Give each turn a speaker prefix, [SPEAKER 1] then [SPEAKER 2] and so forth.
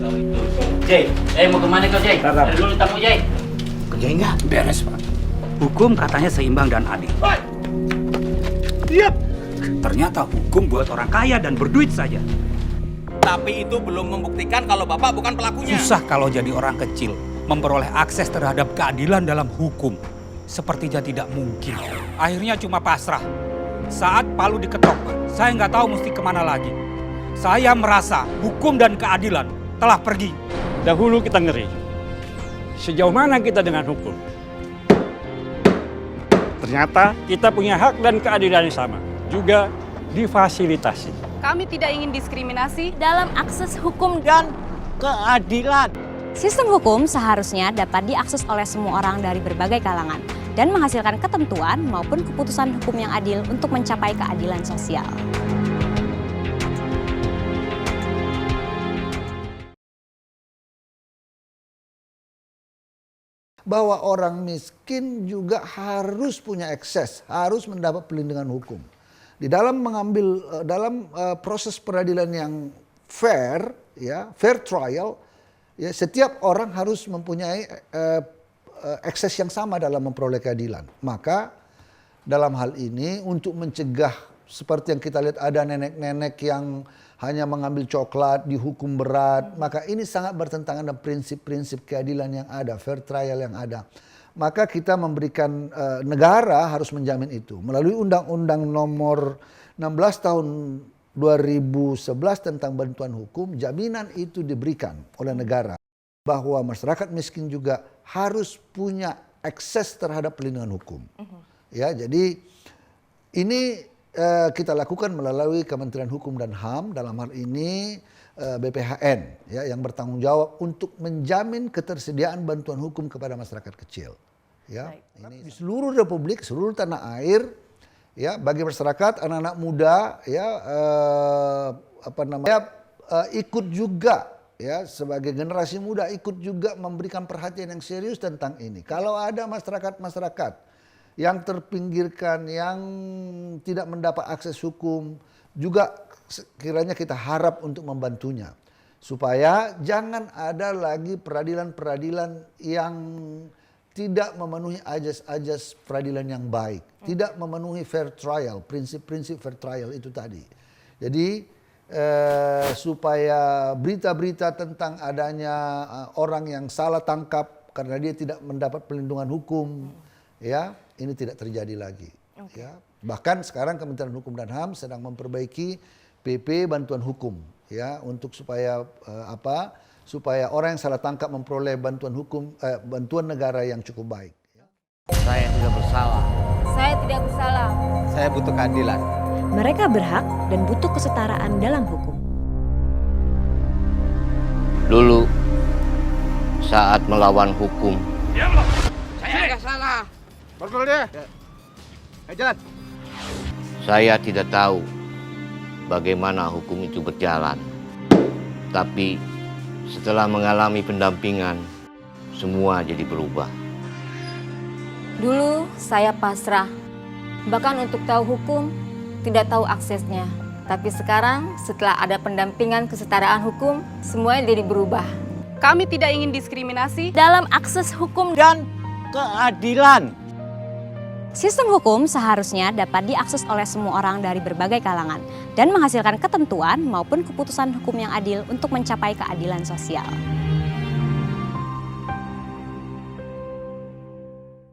[SPEAKER 1] kau itu. Jay, mau kemana kau Jay? Ada dulu tamu Jay.
[SPEAKER 2] Kerjanya beres, Pak.
[SPEAKER 3] Hukum katanya seimbang dan adil.
[SPEAKER 2] Iya.
[SPEAKER 3] Ternyata hukum buat orang kaya dan berduit saja.
[SPEAKER 4] Tapi itu belum membuktikan kalau Bapak bukan pelakunya.
[SPEAKER 3] Susah kalau jadi orang kecil memperoleh akses terhadap keadilan dalam hukum. Sepertinya tidak mungkin. Akhirnya cuma pasrah. Saat palu diketok, saya nggak tahu mesti kemana lagi. Saya merasa hukum dan keadilan telah pergi.
[SPEAKER 5] Dahulu kita ngeri. Sejauh mana kita dengan hukum? Ternyata kita punya hak dan keadilan yang sama. Juga difasilitasi.
[SPEAKER 6] Kami tidak ingin diskriminasi
[SPEAKER 7] dalam akses hukum
[SPEAKER 2] Dan keadilan.
[SPEAKER 7] Sistem hukum seharusnya dapat diakses oleh semua orang dari berbagai kalangan dan menghasilkan ketentuan maupun keputusan hukum yang adil untuk mencapai keadilan sosial.
[SPEAKER 8] Bahwa orang miskin juga harus punya akses, harus mendapat perlindungan hukum. Di dalam mengambil proses peradilan yang fair, ya, fair trial, ya, setiap orang harus mempunyai akses yang sama dalam memperoleh keadilan. Maka dalam hal ini untuk mencegah seperti yang kita lihat ada nenek-nenek yang hanya mengambil coklat dihukum berat, maka ini sangat bertentangan dengan prinsip-prinsip keadilan yang ada, fair trial yang ada. Maka kita memberikan negara harus menjamin itu melalui Undang-Undang Nomor 16 Tahun 2011 tentang bantuan hukum. Jaminan itu diberikan oleh negara bahwa masyarakat miskin juga harus punya akses terhadap perlindungan hukum. Ya, jadi ini kita lakukan melalui Kementerian Hukum dan HAM, dalam hal ini BPHN, ya, yang bertanggung jawab untuk menjamin ketersediaan bantuan hukum kepada masyarakat kecil. Ya, ini di seluruh Republik, seluruh tanah air, ya, bagi masyarakat, anak-anak muda, ya, ikut juga, ya, sebagai generasi muda ikut juga memberikan perhatian yang serius tentang ini. Kalau ada masyarakat-masyarakat yang terpinggirkan, yang tidak mendapat akses hukum, juga kiranya kita harap untuk membantunya. Supaya jangan ada lagi peradilan-peradilan yang tidak memenuhi ajas-ajas peradilan yang baik. Tidak memenuhi fair trial, prinsip-prinsip fair trial itu tadi. Jadi supaya berita-berita tentang adanya orang yang salah tangkap karena dia tidak mendapat perlindungan hukum, ya, ini tidak terjadi lagi. Ya. Bahkan sekarang Kementerian Hukum dan HAM sedang memperbaiki PP bantuan hukum, ya, untuk supaya supaya orang yang salah tangkap memperoleh bantuan hukum, bantuan negara yang cukup baik.
[SPEAKER 2] Saya tidak bersalah.
[SPEAKER 7] Saya tidak bersalah.
[SPEAKER 4] Saya butuh keadilan.
[SPEAKER 7] Mereka berhak dan butuh kesetaraan dalam hukum.
[SPEAKER 9] Dulu saat melawan hukum,
[SPEAKER 2] Saya nggak salah. Borgol dia. Ayo jalan.
[SPEAKER 9] saya tidak tahu bagaimana hukum itu berjalan. Tapi setelah mengalami pendampingan, semua jadi berubah.
[SPEAKER 7] Dulu saya pasrah, bahkan untuk tahu hukum, tidak tahu aksesnya. Tapi sekarang setelah ada pendampingan kesetaraan hukum, semuanya jadi berubah.
[SPEAKER 6] Kami tidak ingin diskriminasi
[SPEAKER 7] Dalam akses hukum
[SPEAKER 2] Dan keadilan.
[SPEAKER 7] Sistem hukum seharusnya dapat diakses oleh semua orang dari berbagai kalangan dan menghasilkan ketentuan maupun keputusan hukum yang adil untuk mencapai keadilan sosial.